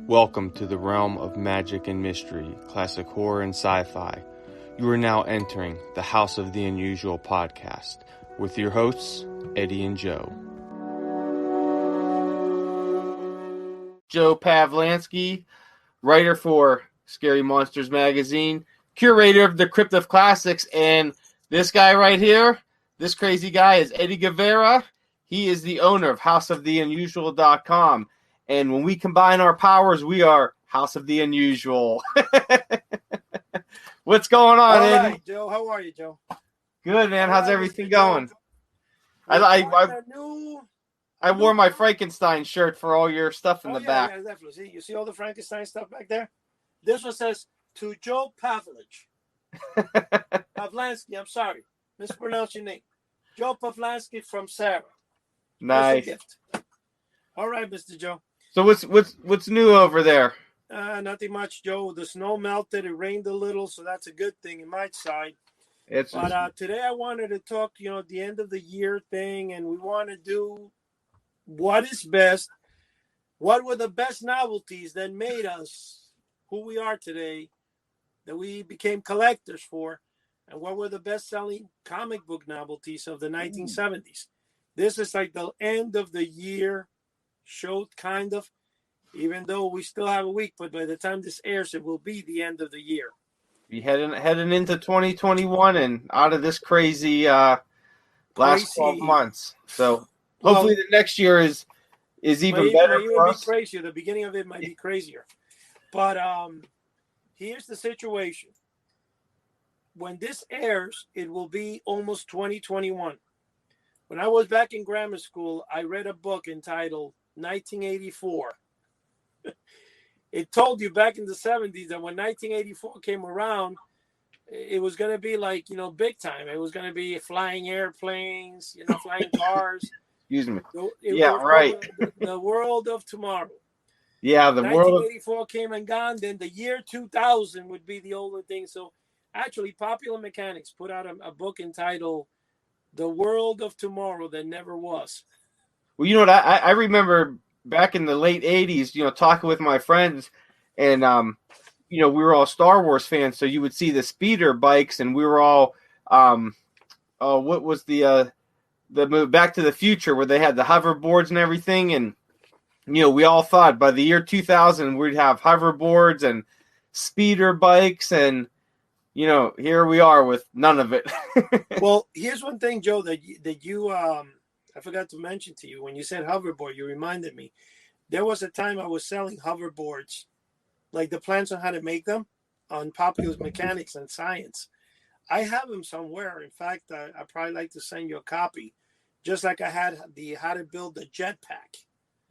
Welcome to the realm of magic and mystery, classic horror and sci-fi. You are now entering the House of the Unusual podcast with your hosts, Eddie and Joe. Joe Pavlansky, writer for Scary Monsters magazine, curator of the Crypt of Classics, and this guy right here, this crazy guy is Eddie Guevara. He is the owner of houseoftheunusual.com. And when we combine our powers, we are House of the Unusual. What's going on, All Eddie? right, Joe. How are you, Joe? Good, man. How's everything going? I wore my Frankenstein shirt for all your stuff in the back. Yeah, definitely. You see all the Frankenstein stuff back there? This one says, to Joe Pavlansky, I'm sorry. Mispronounced your name. Joe Pavlansky from Sarah. Nice. Gift. All right, Mr. Joe. So what's new over there? Nothing much, Joe. The snow melted. It rained a little, so that's a good thing in my side. But today I wanted to talk, the end of the year thing, and we want to do what is best. What were the best novelties that made us who we are today, that we became collectors for, and what were the best-selling comic book novelties of the 1970s? This is like the end of the year show, kind of, even though we still have a week, but by the time this airs, it will be the end of the year. Be heading into 2021 and out of this crazy last 12 months. So hopefully the next year is even better for us. Be crazier. The beginning of it might be crazier. But here's the situation. When this airs, it will be almost 2021. When I was back in grammar school, I read a book entitled 1984. It told you back in the 70s that when 1984 came around, it was going to be like, big time. It was going to be flying airplanes, flying cars. Excuse me. Right. The world of tomorrow. Yeah, the 1984 came and gone. Then the year 2000 would be the older thing. So actually, Popular Mechanics put out a book entitled The World of Tomorrow That Never Was. Well, you know what? I remember back in the late 80s, talking with my friends, and, we were all Star Wars fans, so you would see the speeder bikes, and we were all, what was the move Back to the Future, where they had the hoverboards and everything, and, we all thought by the year 2000 we'd have hoverboards and speeder bikes, and, here we are with none of it. Well, here's one thing, Joe, that you I forgot to mention to you. When you said hoverboard, you reminded me. There was a time I was selling hoverboards, like the plans on how to make them on Popular Mechanics and Science. I have them somewhere. In fact, I'd probably like to send you a copy, just like I had the how to build the jetpack.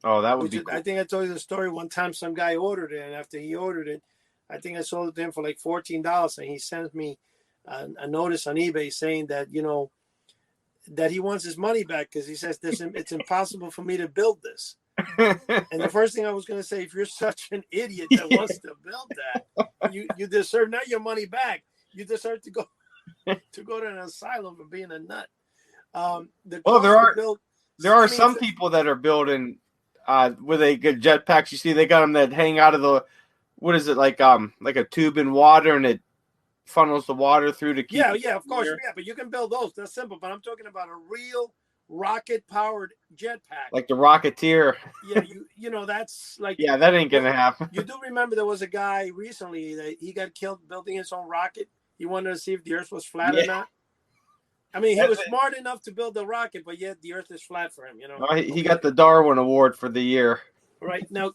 Oh, that would be cool. I think I told you the story one time. Some guy ordered it, and after he ordered it, I think I sold it to him for like $14, and he sent me a notice on eBay saying that, that he wants his money back because he says it's impossible for me to build this. And the first thing I was going to say, if you're such an idiot that wants to build that, you deserve not your money back. You deserve to go to an asylum for being a nut. There are some people that are building where they get jetpacks. You see, they got them that hang out of the, what is it, like a tube in water, and it funnels the water through to keep. Yeah, of course, yeah. But you can build those. That's simple. But I'm talking about a real rocket-powered jetpack, like the Rocketeer. Yeah, that's like. Yeah, that ain't gonna happen. You do remember there was a guy recently that he got killed building his own rocket. He wanted to see if the Earth was flat or not. I mean, he was smart enough to build a rocket, but yet the Earth is flat for him. He got the Darwin Award for the year. Right now,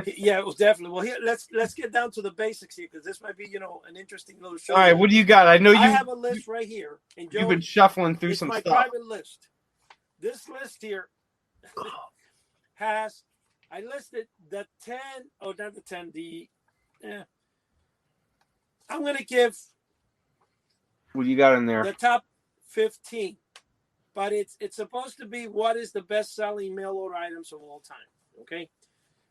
yeah, it was definitely. Well, here let's get down to the basics here, because this might be an interesting little show. All right, what do you got? I have a list right here. And Joe, you've been shuffling through some stuff. It's my private list. This list here has, I listed the 10. Oh, not the 10. I'm going to give. What do you got in there? The top 15, but it's supposed to be what is the best-selling mail order items of all time. Okay.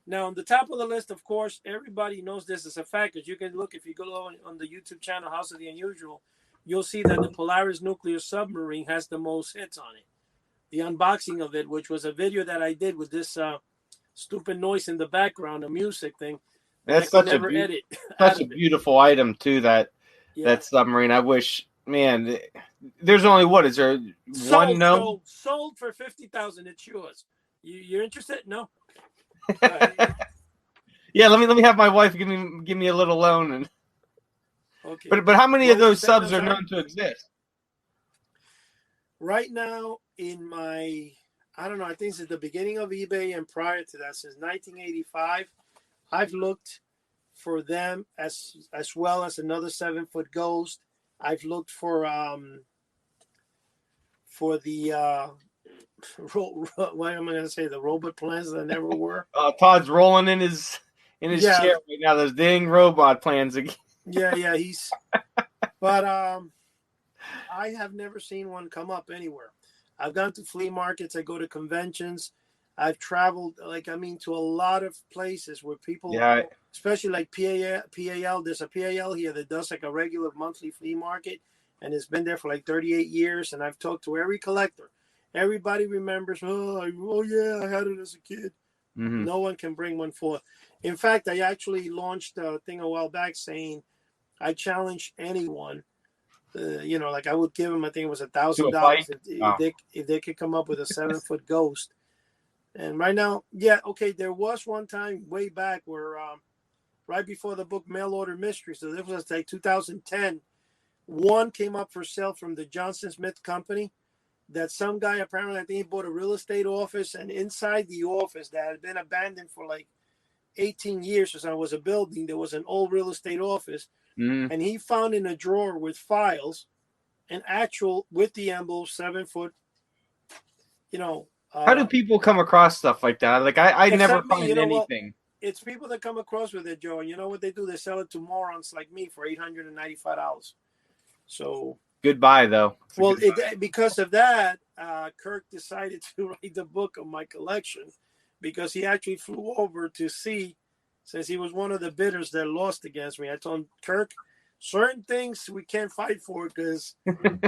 Now, on the top of the list, of course, everybody knows this is a fact, because you can look, if you go on the YouTube channel, House of the Unusual, you'll see that the Polaris nuclear submarine has the most hits on it. The unboxing of it, which was a video that I did with this stupid noise in the background, a music thing. That's I could never edit such out a of it. beautiful item too. That submarine. I wish, man. There's only what is there one Sold, known? Joe. Sold for $50,000. It's yours. You're interested? No. Yeah, let me have my wife give me a little loan. And okay. But how many What of were you those saying? subs I'm are sorry? known to exist? Right now, in my, I don't know, I think it's at the beginning of eBay and prior to that, since 1985, I've looked for them as well as another 7-foot Ghost. I've looked for the what am I going to say? The robot plans that never were. Todd's rolling in his Yeah, chair right now. Those dang robot plans again. yeah. But I have never seen one come up anywhere. I've gone to flea markets. I go to conventions. I've traveled, to a lot of places where people, Yeah. especially like PAL. There's a PAL here that does like a regular monthly flea market, and it's been there for like 38 years. And I've talked to every collector. Everybody remembers, oh yeah, I had it as a kid. Mm-hmm. No one can bring one forth. In fact, I actually launched a thing a while back saying I challenge anyone. Like I would give them, I think it was $1,000 if they could come up with a 7-foot Ghost. And right now, yeah, okay, there was one time way back where right before the book Mail Order Mystery, so this was like 2010, one came up for sale from the Johnson Smith Company that some guy apparently, I think he bought a real estate office, and inside the office that had been abandoned for like 18 years or so was a building. There was an old real estate office. And he found in a drawer with files an actual, with the envelope, 7-foot, How do people come across stuff like that? Like I never except me, find anything. It's people that come across with it, Joe. And you know what they do? They sell it to morons like me for $895. So Goodbye, though. Well, because of that, Kirk decided to write the book of my collection because he actually flew over to see, since he was one of the bidders that lost against me. I told him, Kirk, certain things we can't fight for because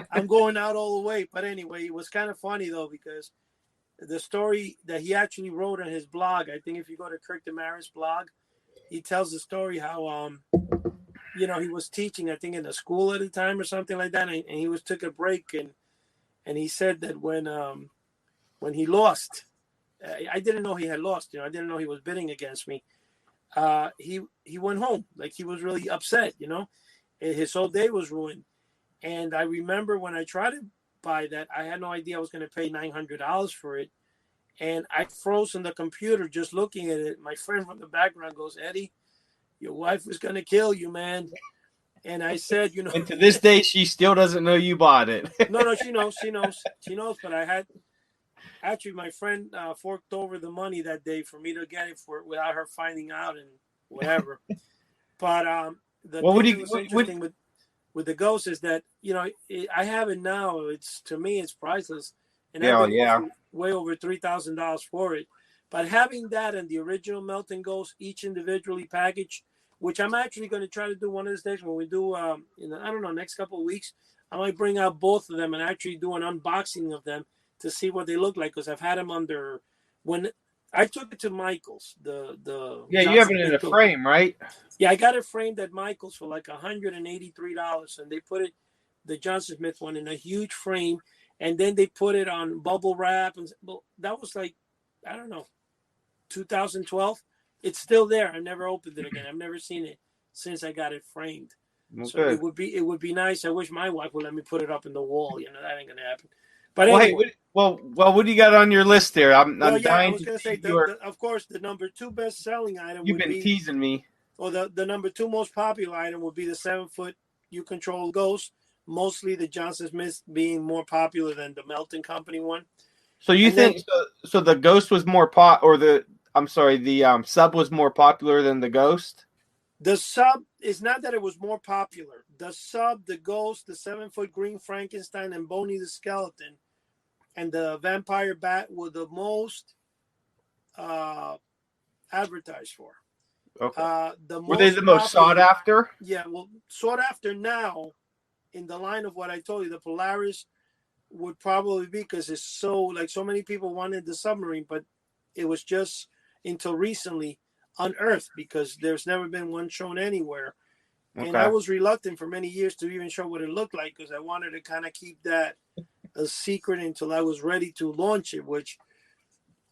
I'm going out all the way. But anyway, it was kind of funny, though, because the story that he actually wrote on his blog, I think if you go to Kirk Damaris' blog, he tells the story how he was teaching, I think, in a school at the time or something like that, and he took a break, and he said that when he lost, I didn't know he had lost. I didn't know he was bidding against me. He went home, like he was really upset. His whole day was ruined. And I remember when I tried to buy that, I had no idea I was going to pay $900 for it, and I froze in the computer just looking at it. My friend from the background goes, Eddie, your wife was going to kill you, man. And I said, and to this day, she still doesn't know you bought it. No, she knows. But I had, actually, my friend forked over the money that day for me to get it without her finding out and whatever. But the thing that was interesting with the Ghost is that, I have it now. To me, it's priceless. And I've been way over $3,000 for it. But having that and the original Melton Ghost, each individually packaged, which I'm actually going to try to do one of these days when we do, I don't know, next couple of weeks, I might bring out both of them and actually do an unboxing of them to see what they look like, because I've had them under, when I took it to Michael's, the you have it in a frame, right? Yeah, I got it framed at Michael's for like $183, and they put it, the Johnson Smith one, in a huge frame, and then they put it on bubble wrap, and that was like, I don't know, 2012. It's still there. I never opened it again. I've never seen it since I got it framed. Okay. So it would be nice. I wish my wife would let me put it up in the wall. That ain't gonna happen. But anyway, what do you got on your list there? I'm dying I was gonna say, of course, the number 2 best-selling item. You've been teasing me. Or the number 2 most popular item would be the 7-foot U-Control Ghost. Mostly the Johnson Smith being more popular than the Melton Company one. So you think so? The Ghost was more the sub was more popular than the Ghost? The sub is not that it was more popular. The sub, the Ghost, the 7-foot Green Frankenstein, and Boney the Skeleton, and the Vampire Bat were the most advertised for. Okay. Were they the most sought after? Yeah, well, sought after now in the line of what I told you. The Polaris would probably be, because it's so many people wanted the submarine, but it was just, until recently unearthed, because there's never been one shown anywhere. Okay. And I was reluctant for many years to even show what it looked like, because I wanted to kind of keep that a secret until I was ready to launch it, which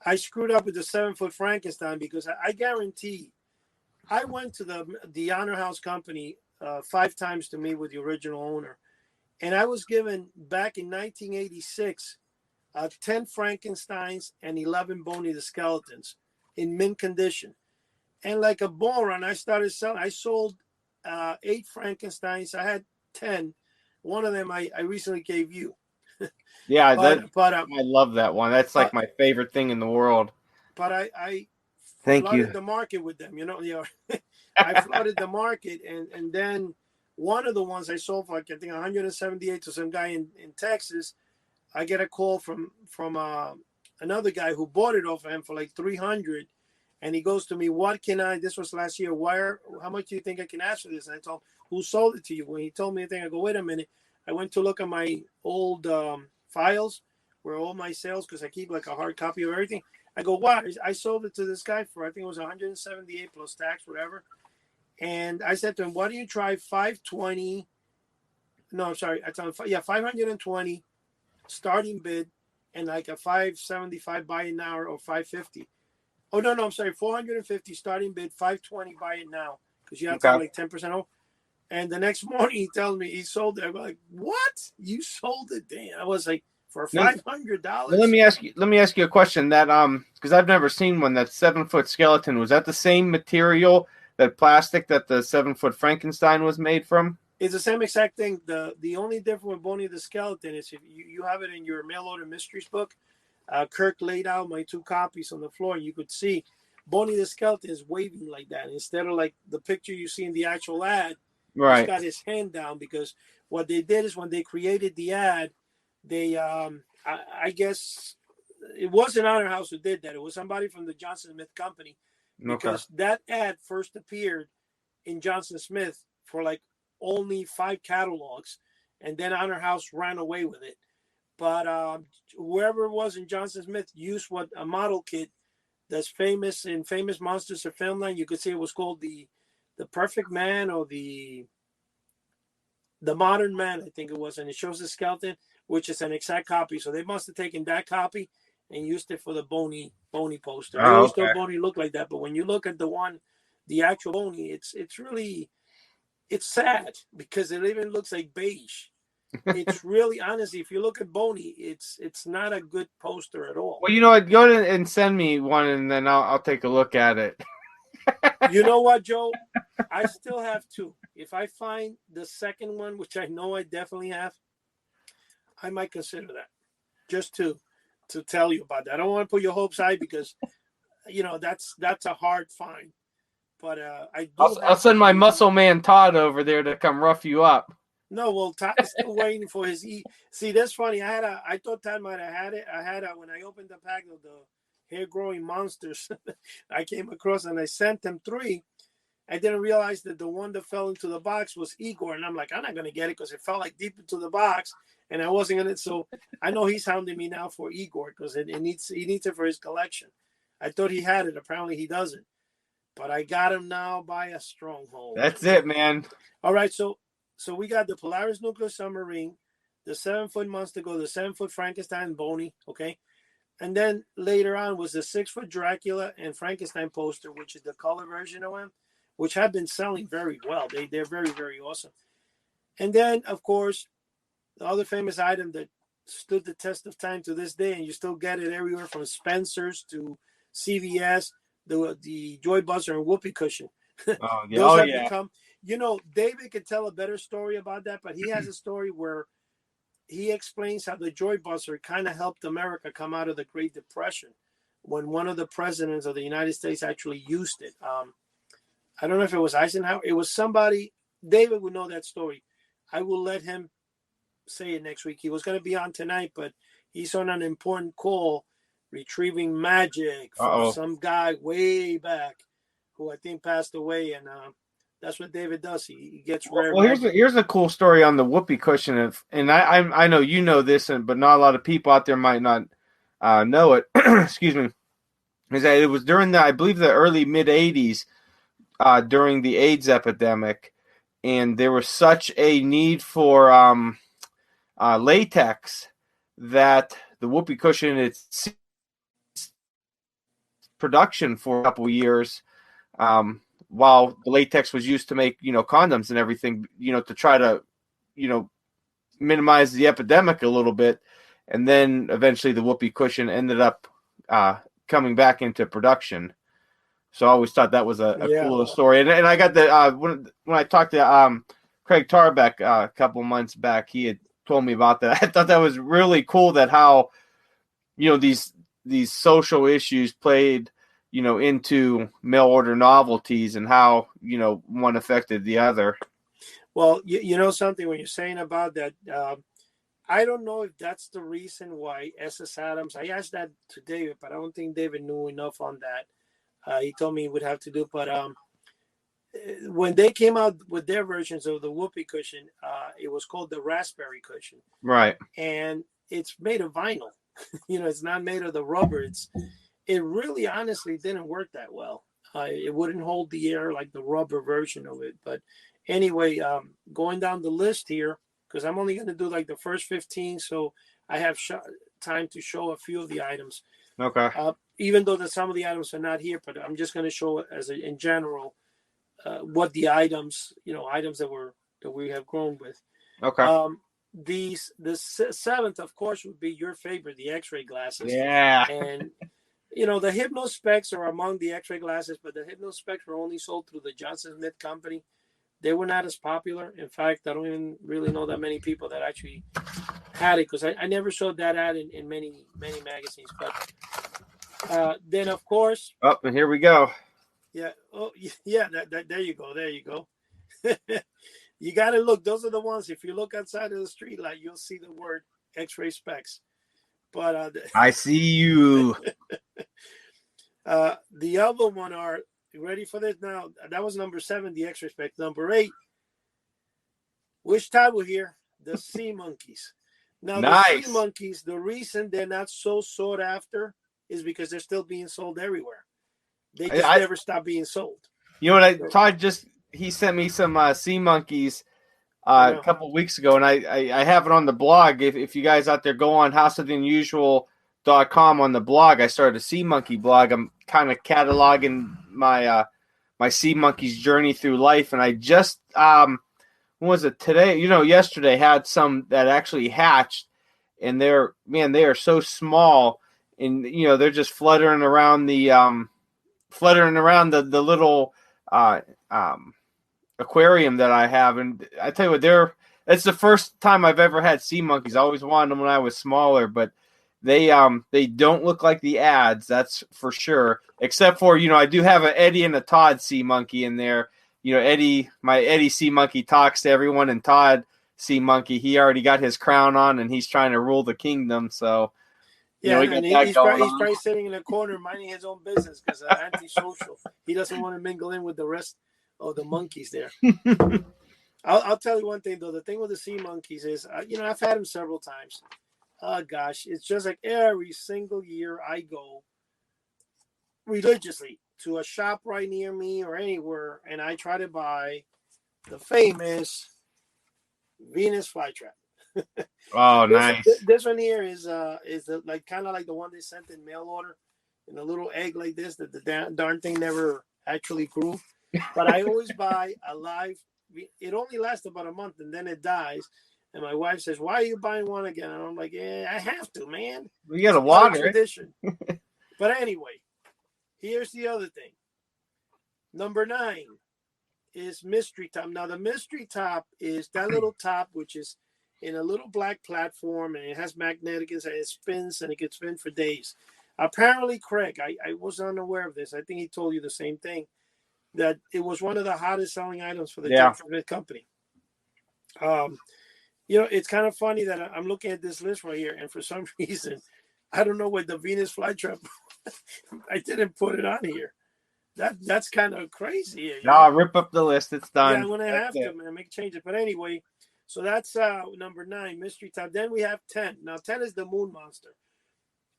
I screwed up with the 7-foot Frankenstein, because I guarantee I went to the Honor House company 5 times to meet with the original owner. And I was given, back in 1986, 10 Frankensteins and 11 Boney the Skeletons in mint condition. And like a moron, I started selling. I sold 8 Frankensteins. I had 10. One of them I recently gave you. Yeah, I love that one. That's like my favorite thing in the world. But I Thank flooded you. the market with them. I flooded the market, and then one of the ones I sold for, like, I think 178 to some guy in Texas. I get a call from another guy who bought it off of him for like 300, and he goes to me, "What can I?" This was last year. How much do you think I can ask for this? And I told him, "Who sold it to you?" When he told me, I go, "Wait a minute." I went to look at my old files, where all my sales, because I keep like a hard copy of everything. I go, "Wow!" I sold it to this guy for, I think it was 178 plus tax, whatever. And I said to him, "Why don't you try 520?" No, I'm sorry. I told him, 520 starting bid, and like a 575 buy it now, or 550. Oh, no, I'm sorry. 450 starting bid, 520 buy it now, because you have to have like 10% off. And the next morning he tells me he sold it. I'm like, "What? You sold it?" Damn. I was like, for $500. Let me ask you a question. That because I've never seen one. That 7-foot skeleton, was that the same material, that plastic that the 7-foot Frankenstein was made from? It's the same exact thing. The only difference with Boney the Skeleton is, if you have it in your mail order mysteries book, Kirk laid out my 2 copies on the floor, and you could see Boney the Skeleton is waving like that instead of like the picture you see in the actual ad. Right. He's got his hand down, because what they did is, when they created the ad, they I guess it wasn't Honor House who did that. It was somebody from the Johnson Smith company, because that ad first appeared in Johnson Smith for like only 5 catalogs, and then Honor House ran away with it. But whoever it was in Johnson Smith used what a model kit that's famous in Famous Monsters of Filmland. You could see it was called the Perfect Man, or the Modern Man, I think it was, and it shows the skeleton, which is an exact copy. So they must have taken that copy and used it for the Boney poster. I always thought Boney looked like that, but when you look at the actual Boney, it's really, it's sad, because it even looks like beige. It's really, honestly, if you look at Boney, it's not a good poster at all. Well, you know what? Go ahead and send me one, and then I'll take a look at it. You know what, Joe? I still have 2. If I find the second one, which I know I definitely have, I might consider that, just to tell you about that. I don't want to put your hopes high, because that's a hard find. But I'll send my muscle man Todd over there to come rough you up. No, well, Todd is still waiting for his See, that's funny. I thought Todd might have had it. When I opened the pack of the hair growing monsters, I came across, and I sent him 3. I didn't realize that the one that fell into the box was Igor, and I'm like, I'm not gonna get it, because it fell like deep into the box, and I wasn't gonna. So I know he's hounding me now for Igor, because he needs it for his collection. I thought he had it. Apparently he doesn't. But I got him now by a stronghold. That's it, man. All right, so we got the Polaris nuclear submarine, the 7-foot Monster Go, the 7-foot Frankenstein Boney, okay? And then later on was the 6-foot Dracula and Frankenstein poster, which is the color version of him, which have been selling very well. They're very, very awesome. And then, of course, the other famous item that stood the test of time to this day, and you still get it everywhere, from Spencer's to CVS, the Joy Buzzer and Whoopee Cushion. Oh, yeah. Become, David could tell a better story about that, but he has a story where he explains how the Joy Buzzer kind of helped America come out of the Great Depression, when one of the presidents of the United States actually used it. I don't know if it was Eisenhower. It was somebody. David would know that story. I will let him say it next week. He was going to be on tonight, but he's on an important call retrieving magic from some guy way back who I think passed away, and that's what David does. He gets rare. Well, here's a cool story on the Whoopee Cushion, and I know you know this, but not a lot of people out there might not know it. Excuse me. is that it was during I believe the early mid '80s, during the AIDS epidemic, and there was such a need for latex that the whoopee cushion its production for a couple years, while the latex was used to make condoms and everything, to try to you know minimize the epidemic a little bit, and then eventually the whoopee cushion ended up coming back into production. So I always thought that was a cool little story. And I got the when I talked to Craig Tarbeck a couple months back, he had told me about that. I thought that was really cool, that how these social issues played into mail order novelties, and how one affected the other. Well, you know something, when you're saying about that, I don't know if that's the reason why S.S. Adams. I asked that to David, but I don't think David knew enough on that. He told me he would have to do, but when they came out with their versions of the whoopee cushion, it was called the raspberry cushion, right? And it's made of vinyl. It's not made of the rubber. It really, honestly, didn't work that well. It wouldn't hold the air like the rubber version of it. But anyway, going down the list here, because I'm only going to do like the first 15, so I have time to show a few of the items. Okay. Even though some of the items are not here, but I'm just going to show it in general what the items that we have grown with. Okay. The seventh, of course, would be your favorite, the X-ray glasses. Yeah. And the Hypno Specs are among the X-ray glasses, but the Hypno Specs were only sold through the Johnson Smith Company. They were not as popular. In fact, I don't even really know that many people that actually had it, because I never saw that ad in many magazines. But then, of course. Oh, and here we go. Yeah. Oh, yeah. There you go. There you go. You got to look. Those are the ones. If you look outside of the street light, you'll see the word X-ray Specs. But I see you. The other one are, you ready for this? Now, that was number 7, the X-ray Specs. Number 8, wish Todd were here, the Sea Monkeys. Now, nice. The Sea Monkeys, the reason they're not so sought after is because they're still being sold everywhere. They just never stop being sold. You know what? Todd he sent me some Sea Monkeys a couple of weeks ago, and I have it on the blog. If you guys out there go on houseoftheunusual.com on the blog, I started a Sea Monkey blog. I'm kind of cataloging my my Sea Monkeys journey through life, and I just when was it today? Yesterday had some that actually hatched, and they are so small, and they're just fluttering around the little aquarium that I have. And I tell you what, it's the first time I've ever had sea monkeys. I always wanted them when I was smaller, but they don't look like the ads, that's for sure. Except for, I do have an Eddie and a Todd sea monkey in there. My Eddie sea monkey talks to everyone, and Todd sea monkey, he already got his crown on and he's trying to rule the kingdom. So yeah, and he's probably sitting in a corner minding his own business because antisocial. He doesn't want to mingle in with the rest of the monkeys there. I'll tell you one thing, though. The thing with the sea monkeys is, I've had them several times. Oh, gosh. It's just like every single year I go religiously to a shop right near me or anywhere, and I try to buy the famous Venus flytrap. Oh, nice. This one here is like kind of like the one they sent in mail order in a little egg like this, that the darn thing never actually grew. But I always buy a live. It only lasts about a month and then it dies. And my wife says, "Why are you buying one again?" And I'm like, "Yeah, I have to, man. You got to water tradition." But anyway, here's the other thing. Number 9 is mystery top. Now the mystery top is that little top which is in a little black platform, and it has magnetic inside. It spins, and it can spin for days. Apparently, Craig, I was unaware of this. I think he told you the same thing, that it was one of the hottest selling items for the Johnson Smith Company. It's kind of funny that I'm looking at this list right here, and for some reason, I don't know what the Venus flytrap, I didn't put it on here. That's kind of crazy. No, rip up the list. It's done. Yeah, I'm going to have to, man, make changes. But anyway, so that's number 9, mystery top. Then we have 10. Now, 10 is the moon monster.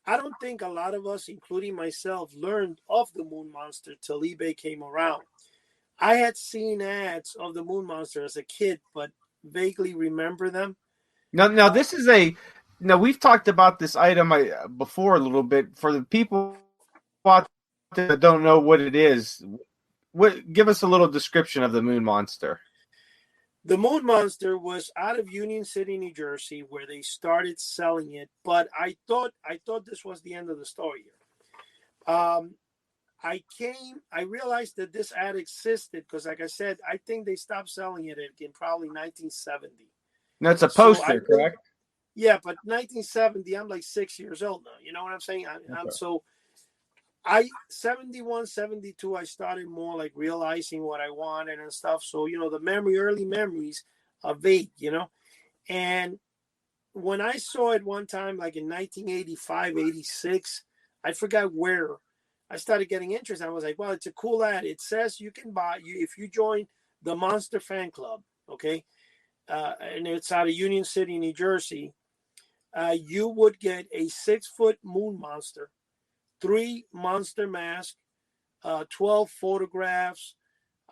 I don't think a lot of us, including myself, learned of the Moon Monster till eBay came around. I had seen ads of the Moon Monster as a kid, but vaguely remember them. Now this is a. Now we've talked about this item before a little bit. For the people out there that don't know what it is, give us a little description of the Moon Monster. The Moon Monster was out of Union City, New Jersey, where they started selling it. But I thought this was the end of the story here. I realized that this ad existed because, like I said, I think they stopped selling it in probably 1970. That's a So poster, correct? yeah, but 1970, I'm like 6 years old now. You know what I'm saying? I'm so. 71, 72, I started more like realizing what I wanted and stuff. So, the early memories are vague, And when I saw it one time, like in 1985, 86, I forgot where, I started getting interested. I was like, well, it's a cool ad. It says you can buy, if you join the Monster Fan Club, okay? And it's out of Union City, New Jersey. You would get a 6-foot moon monster, 3 monster masks, 12 photographs,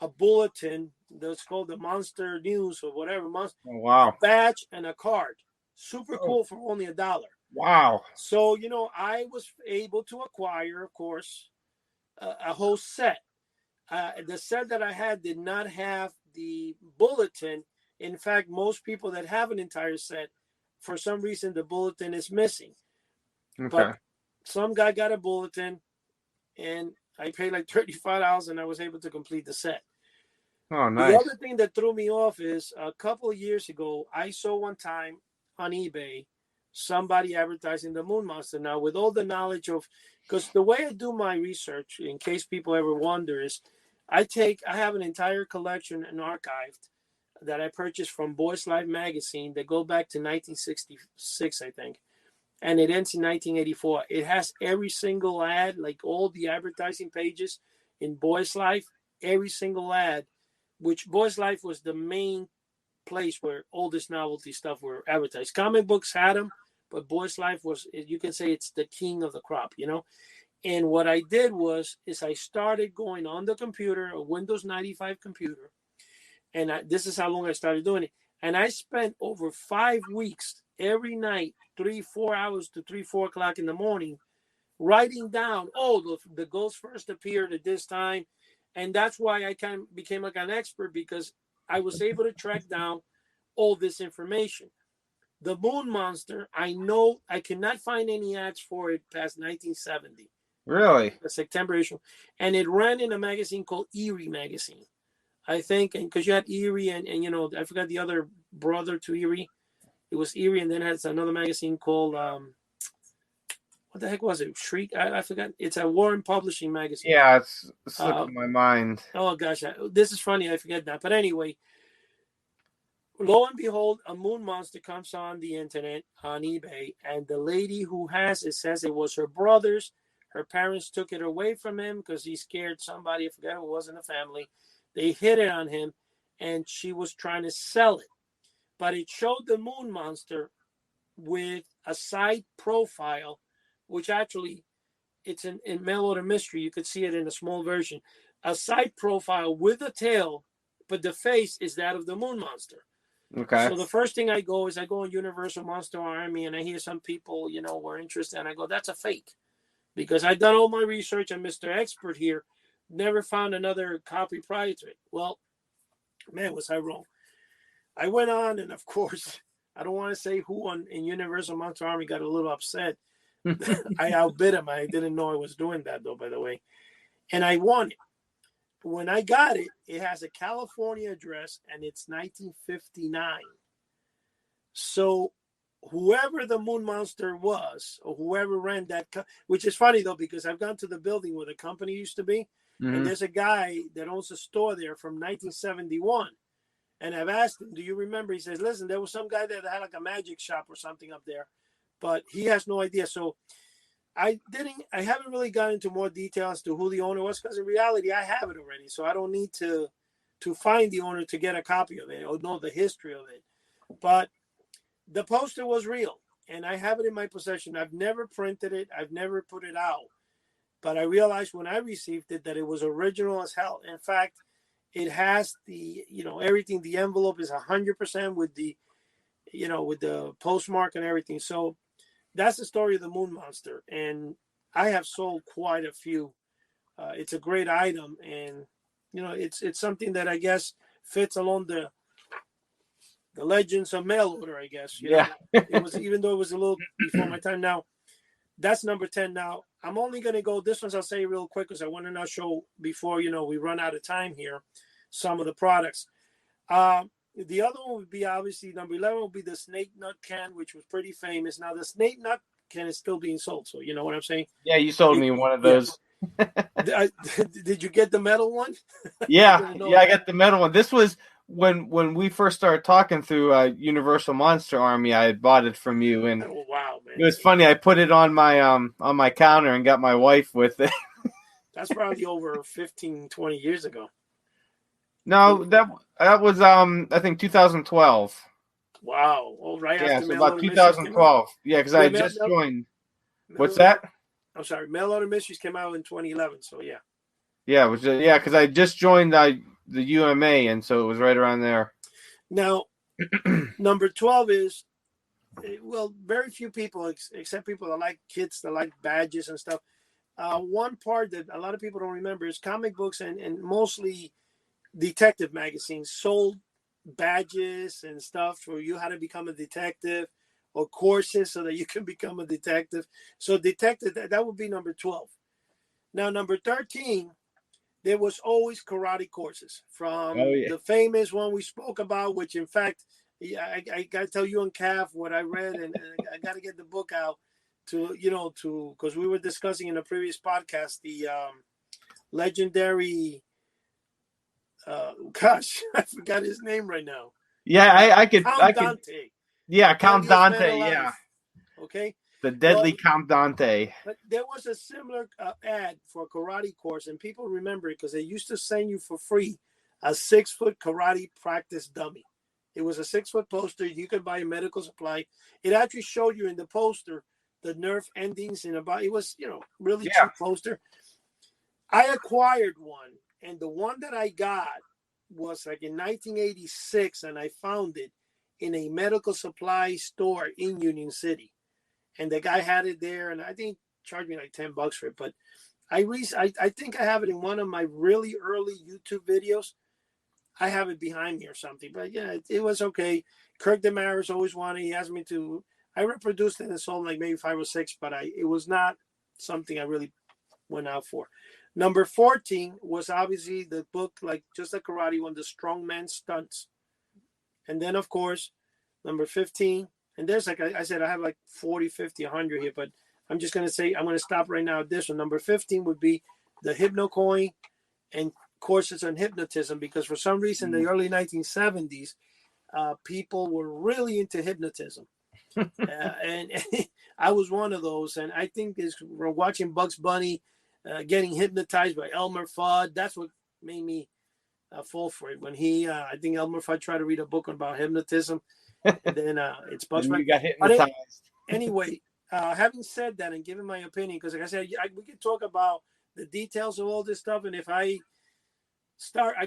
a bulletin that's called the Monster News or whatever, wow, a badge, and a card. Super cool for only $1. Wow. So, I was able to acquire, of course, a whole set. The set that I had did not have the bulletin. In fact, most people that have an entire set, for some reason, the bulletin is missing. Okay. But some guy got a bulletin, and I paid like $35, and I was able to complete the set. Oh, nice. The other thing that threw me off is a couple of years ago, I saw one time on eBay somebody advertising the Moon Monster. Now, with all the knowledge of, because the way I do my research, in case people ever wonder, is I have an entire collection and archived that I purchased from Boys Life magazine that go back to 1966, I think. And it ends in 1984. It has every single ad, like all the advertising pages in Boys Life, every single ad, which Boys Life was the main place where all this novelty stuff were advertised. Comic books had them, but Boys Life was, you can say it's the king of the crop, And what I did is I started going on the computer, a Windows 95 computer, and this is how long I started doing it. And I spent over 5 weeks every night, 3-4 hours to 3-4 o'clock in the morning, writing down, the ghost first appeared at this time. And that's why I kind of became like an expert, because I was able to track down all this information. The Moon Monster, I know I cannot find any ads for it past 1970. Really? The September issue. And it ran in a magazine called Eerie Magazine, I think. And because you had Eerie and I forgot the other brother to Eerie. It was Eerie, and then it has another magazine called what the heck was it? Shriek? I forgot. It's a Warren Publishing magazine. Yeah, it's slipping my mind. Oh gosh, this is funny. I forget that. But anyway, lo and behold, a Moon Monster comes on the internet on eBay, and the lady who has it says it was her brother's. Her parents took it away from him because he scared somebody. I forget who was in the family. They hid it on him, and she was trying to sell it. But it showed the Moon Monster with a side profile, which actually it's in Mail Order Mystery. You could see it in a small version. A side profile with a tail, but the face is that of the Moon Monster. Okay. So the first thing I go on Universal Monster Army, and I hear some people, were interested, and I go, that's a fake. Because I've done all my research, and Mr. Expert here never found another copy prior to it. Well, man, was I wrong. I went on, and of course, I don't want to say who in Universal Monster Army got a little upset. I outbid him. I didn't know I was doing that, though, by the way. And I won it. When I got it, it has a California address, and it's 1959. So whoever the Moon Monster was, or whoever ran that, which is funny, though, because I've gone to the building where the company used to be, and there's a guy that owns a store there from 1971. And I've asked him, do you remember? He says, listen, there was some guy there that had like a magic shop or something up there, but he has no idea. So I haven't really gone into more detail as to who the owner was, because in reality, I have it already. So I don't need to find the owner to get a copy of it or know the history of it. But the poster was real. and I have it in my possession. I've never printed it. I've never put it out. But I realized when I received it that it was original as hell. In fact, it has the, everything. The envelope is 100% with the, with the postmark and everything. So that's the story of the Moon Monster. And I have sold quite a few. It's a great item. And, it's something that I guess fits along the legends of mail order, I guess. Yeah. It was, even though it was a little before my time. Now, that's number 10. Now, I'm only going to go, this one's I'll say real quick because I want to now show before, we run out of time here, some of the products. The other one would be obviously number 11 would be the snake nut can, which was pretty famous. Now, the snake nut can is still being sold. So, you know what I'm saying? Yeah, you sold me one of those. Yeah. Did you get the metal one? Yeah, I got the metal one. This was when we first started talking through Universal Monster Army. I had bought it from you, and oh, wow, man. It was funny. I put it on my counter and got my wife with it. That's probably over 15, 20 years ago. No, that was I think 2012. Wow. Oh, right after so about 2012. Yeah, because I just joined. What's that? I'm sorry, Mail Order Mysteries came out in 2011. So yeah. Yeah, it was because I just joined the UMA, and so it was right around there. Now, number 12 is, well, very few people, except people that like kids that like badges and stuff. One part that a lot of people don't remember is comic books and mostly detective magazines sold badges and stuff for you how to become a detective, or courses so that you can become a detective. So detective, that would be number 12. Now, number 13, there was always karate courses from the famous one we spoke about, which in fact, I got to tell you and Cav what I read, and I got to get the book out because we were discussing in a previous podcast, the legendary, gosh, I forgot his name right now. Yeah, I could. Count Dante. Yeah, Count Dante. Yeah. Okay. The deadly Count Dante. But there was a similar ad for a karate course, and people remember it because they used to send you for free a 6-foot karate practice dummy. It was a 6-foot poster. You could buy a medical supply. It actually showed you in the poster the nerve endings in about. It was, really cheap poster. I acquired one, and the one that I got was like in 1986, and I found it in a medical supply store in Union City. And the guy had it there, and I think charged me like $10 for it. But I think I have it in one of my really early YouTube videos. I have it behind me or something. But yeah, it was okay. Kirk Demaris always wanted. He asked me to. I reproduced it and sold like maybe 5 or 6, but it was not something I really went out for. Number 14 was obviously the book, like just the karate one, the Strongman Stunts. And then, of course, number 15. And there's, like I said, I have like 40, 50, 100 here, but I'm just going to say, I'm going to stop right now at this one. Number 15 would be the HypnoCoin and courses on hypnotism, because for some reason, in the early 1970s, people were really into hypnotism. And I was one of those. And I think we're watching Bugs Bunny getting hypnotized by Elmer Fudd. That's what made me fall for it. When I think Elmer Fudd tried to read a book about hypnotism. And then it's Bugs Bunny. You got hypnotized. Anyway, having said that and giving my opinion, because like I said, we could talk about the details of all this stuff. And if I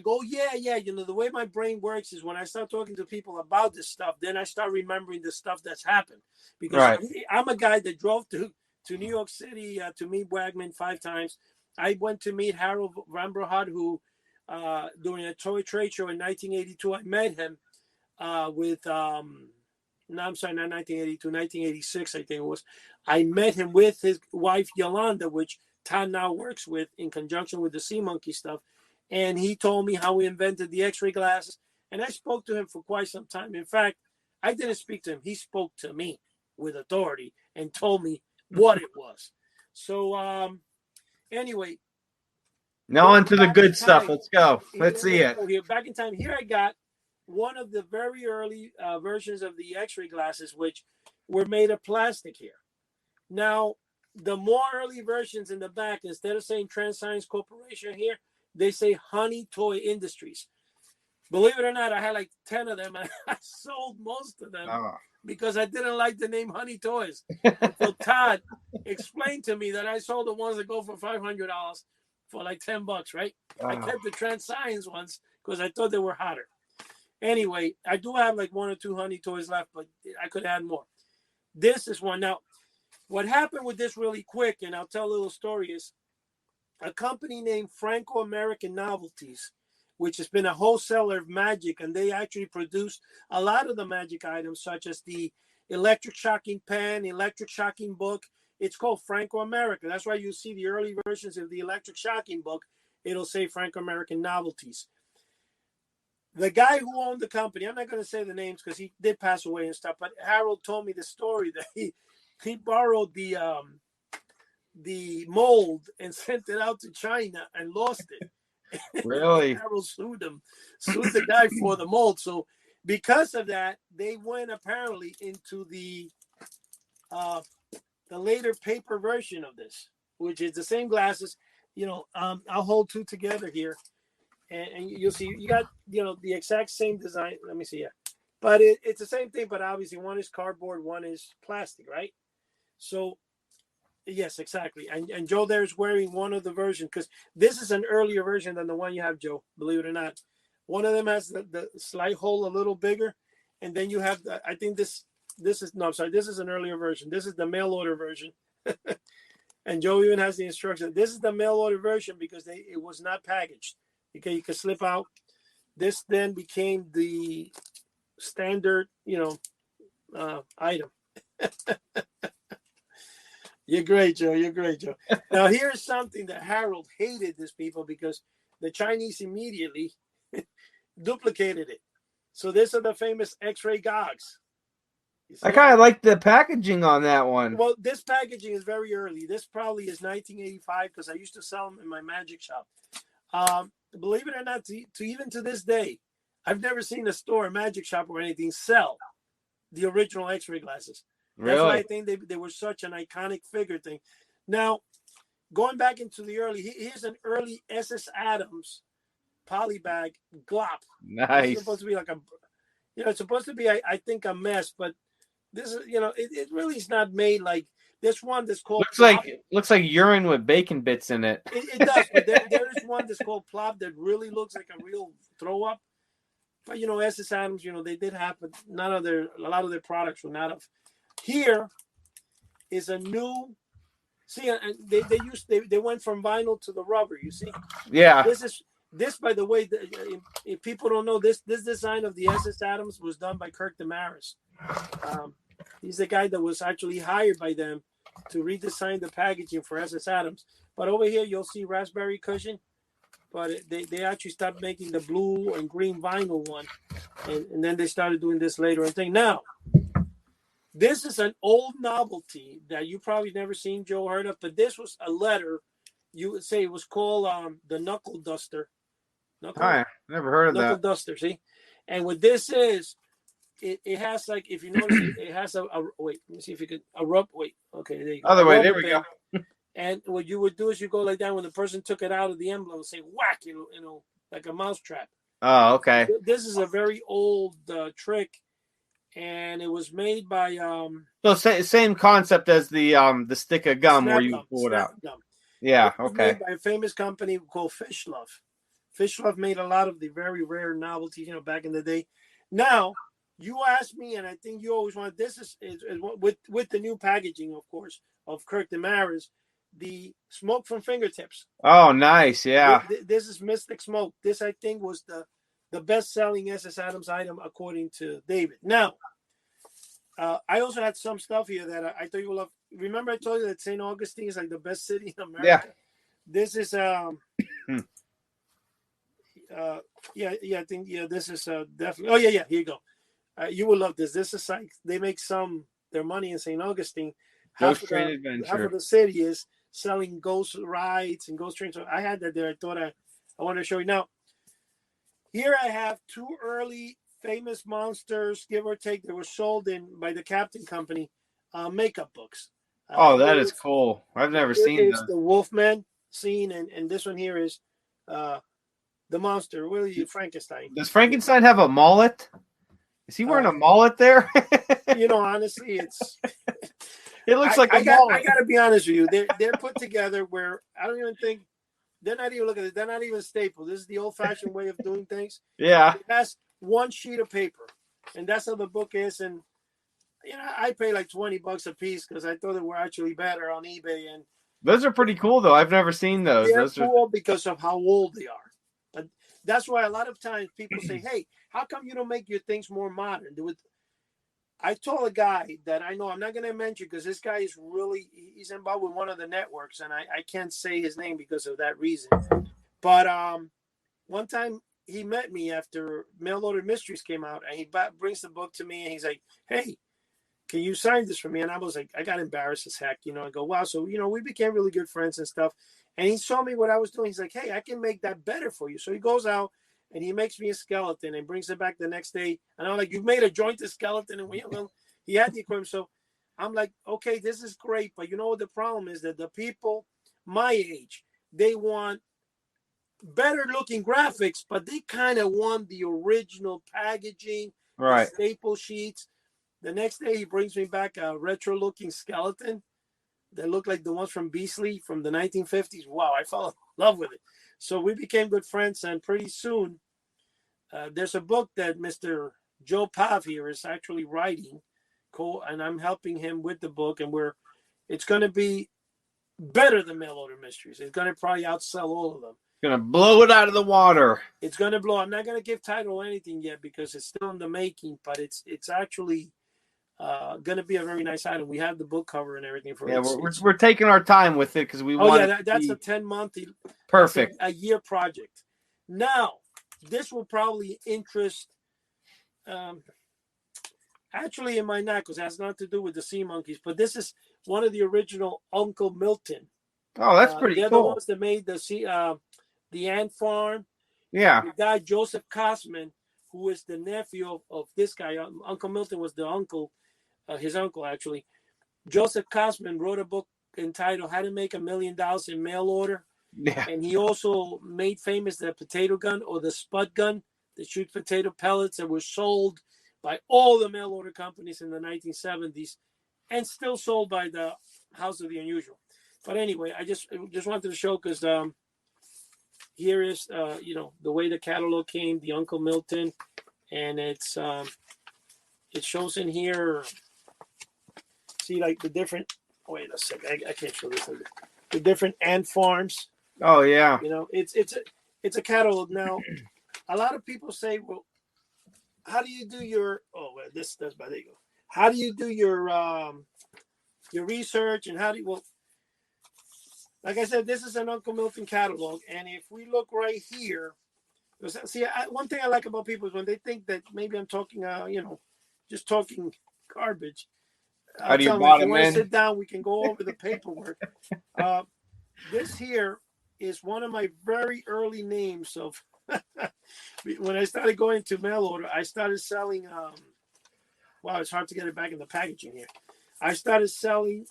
go, yeah, the way my brain works is when I start talking to people about this stuff, then I start remembering the stuff that's happened. Because I'm a guy that drove to New York City to meet Wagman 5 times. I went to meet Harold Van Brohad, who during a toy trade show in 1982, I met him. No, I'm sorry, not 1982, 1986, I think it was. I met him with his wife, Yolanda, which Todd now works with in conjunction with the Sea Monkey stuff. And he told me how he invented the X-ray glasses. And I spoke to him for quite some time. In fact, I didn't speak to him. He spoke to me with authority and told me what it was. So, anyway. Now on to the good stuff. Let's go. Let's see it. Back in time, here I got one of the very early versions of the X-ray glasses, which were made of plastic here. Now, the more early versions in the back, instead of saying Trans Science Corporation here, they say Honey Toy Industries. Believe it or not, I had like 10 of them, and I sold most of them Oh. because I didn't like the name Honey Toys. Until Todd explained to me that I sold the ones that go for $500 for like $10, right? I kept the Trans Science ones because I thought they were hotter. Anyway, I do have like 1 or 2 Honey Toys left, but I could add more. This is one. Now, what happened with this really quick, and I'll tell a little story, is a company named Franco-American Novelties, which has been a wholesaler of magic, and they actually produce a lot of the magic items, such as the electric shocking pen, electric shocking book. It's called Franco-American. That's why you see the early versions of the electric shocking book. It'll say Franco-American Novelties. The guy who owned the company, I'm not going to say the names because he did pass away and stuff, but Harold told me the story that he borrowed the mold and sent it out to China and lost it. Really? Harold sued the guy for the mold. So because of that, they went apparently into the later paper version of this, which is the same glasses. I'll hold 2 together here, and you'll see you got the exact same design. Let me see here, but it's the same thing. But obviously, one is cardboard, one is plastic, right? So. Yes, exactly. And Joe there is wearing one of the versions because this is an earlier version than the one you have, Joe, believe it or not. One of them has the slight hole a little bigger. And then you have, I think this is, no, I'm sorry, this is an earlier version. This is the mail order version. And Joe even has the instruction. This is the mail order version because it was not packaged. Okay, you could slip out. This then became the standard, item. You're great, Joe. You're great, Joe. Now, here's something that Harold hated this people because the Chinese immediately duplicated it. So these are the famous X-ray gogs. I kind of like the packaging on that one. Well, this packaging is very early. This probably is 1985 because I used to sell them in my magic shop. Believe it or not, even to this day, I've never seen a store, a magic shop or anything sell the original X-ray glasses. Really? That's why I think they were such an iconic figure thing. Now, going back into the early, here's an early SS Adams polybag glop. Nice. It's supposed to be like it's supposed to be, I think, a mess, but this is, it really is not made like this one that's called looks like urine with bacon bits in it. It does, but there is one that's called Plop that really looks like a real throw up. But SS Adams, they did have, but a lot of their products were not of. Here is a new. See, they went from vinyl to the rubber. You see, yeah. This by the way, if people don't know, this design of the SS Adams was done by Kirk Damaris. He's the guy that was actually hired by them to redesign the packaging for SS Adams. But over here, you'll see raspberry cushion. But they actually stopped making the blue and green vinyl one, and then they started doing this later and thing. Now. This is an old novelty that you probably never seen, Joe, heard of, but this was a letter. You would say it was called the Knuckle Duster. Hi, never heard of that. Knuckle Duster, see? And what this is, it has like, if you notice, it has a wait, let me see if you could, wait, okay, there you go. Other way, there we go. And what you would do is you go like that when the person took it out of the envelope and say, whack, like a mouse trap. Oh, okay. This is a very old trick. And it was made by so same concept as the stick of gum where you pull it out. Gum. Yeah, it was okay. Made by a famous company called Fish Love. Fish Love made a lot of the very rare novelties, back in the day. Now, you asked me, and I think you always want this is with the new packaging, of course, of Kirk Damaris, the smoke from fingertips. Oh, nice, yeah. This is Mystic Smoke. This I think was the best-selling SS Adams item according to David. Now, I also had some stuff here that I thought you would love. Remember I told you that St. Augustine is like the best city in America? Yeah. This is I think this is definitely. Oh yeah, here you go. You will love this. This is like they make their money in St. Augustine. Ghost Train Adventure. Half of the city is selling ghost rides and ghost trains. So I had that there. I thought I wanted to show you. Now, here I have 2 early famous monsters, give or take, that were sold by the Captain Company makeup books. That is cool. I've never seen this. It's the Wolfman scene, and this one here is The monster, Willie Frankenstein. Does Frankenstein have a mullet? Is he wearing a mullet there? Honestly, it's. It looks like a mullet. I got to be honest with you. They're put together where I don't even think they're not even looking at it. They're not even stapled. This is the old-fashioned way of doing things. Yeah. It has one sheet of paper, and that's how the book is. And I pay like $20 a piece because I thought they were actually better on eBay. And those are pretty cool, though. I've never seen those. They're cool because of how old they are. But that's why a lot of times people say, "Hey, how come you don't make your things more modern?" I told a guy that I know, I'm not going to mention because this guy is he's involved with one of the networks, and I can't say his name because of that reason. But one time he met me after Mail Order Mysteries came out, and he brings the book to me, and he's like, "Hey, can you sign this for me?" And I was like, I got embarrassed as heck, I go, wow. So, we became really good friends and stuff. And he saw me what I was doing. He's like, hey, I can make that better for you. So he goes out and he makes me a skeleton and brings it back the next day. And I'm like, you've made a jointed skeleton. And he had the equipment. So I'm like, okay, this is great. But you know what the problem is? That the people my age, they want better looking graphics, but they kind of want the original packaging, right? The staple sheets. The next day, he brings me back a retro-looking skeleton that looked like the ones from Beasley from the 1950s. Wow, I fell in love with it. So we became good friends, and pretty soon, there's a book that Mr. Joe Pav here is actually writing, and I'm helping him with the book, and it's going to be better than Mail Order Mysteries. It's going to probably outsell all of them. Going to blow it out of the water. It's going to blow. I'm not going to give title or anything yet because it's still in the making, but it's actually going to be a very nice item. We have the book cover and everything for it. Yeah, we're taking our time with it because we want. Oh yeah, that's a 10-month. Perfect. A year project. Now, this will probably interest. Actually, it might not because it has nothing to do with the sea monkeys. But this is one of the original Uncle Milton. Oh, that's pretty they're cool. The ones that made the ant farm. Yeah. The guy Joseph Cosman, who is the nephew of this guy. Uncle Milton was the uncle. His uncle, actually. Joseph Cosman wrote a book entitled How to Make $1 Million in Mail Order. Yeah. And he also made famous the potato gun or the spud gun that shoots potato pellets that was sold by all the mail order companies in the 1970s and still sold by the House of the Unusual. But anyway, I just wanted to show because here is, the way the catalog came, the Uncle Milton, and it shows in here. See, like the different. Wait a second, I can't show this. The different ant farms. Oh yeah. It's a catalog. Now, a lot of people say, well, how do you do your? Oh, well, this does. But there you go. How do you do your research and how do you? Well, like I said, this is an Uncle Milton catalog, and if we look right here, see, one thing I like about people is when they think that maybe I'm talking, just talking garbage. How do you bottom in? Sit down, we can go over the paperwork. This here is one of my very early names of when I started going to mail order. I started selling. Wow, it's hard to get it back in the packaging here. I started selling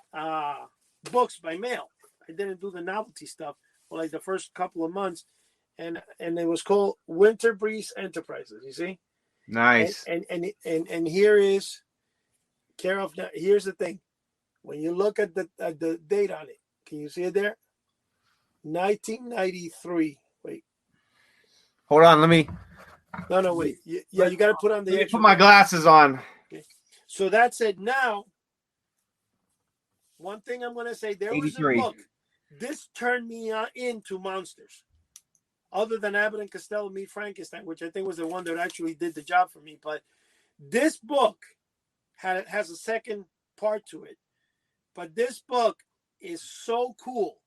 books by mail. I didn't do the novelty stuff for like the first couple of months, and it was called Winter Breeze Enterprises. You see, nice. And here is. Here's the thing. When you look at the date on it, can you see it there? 1993. Wait. Hold on. Let me. No, wait. Yeah, you got to put on the. Let me put my glasses on. Okay. So that's it. Now, one thing I'm going to say, there 83. Was a book. This turned me into monsters. Other than Abbott and Costello Meet Frankenstein, which I think was the one that actually did the job for me. But this book has a second part to it. But this book is so cool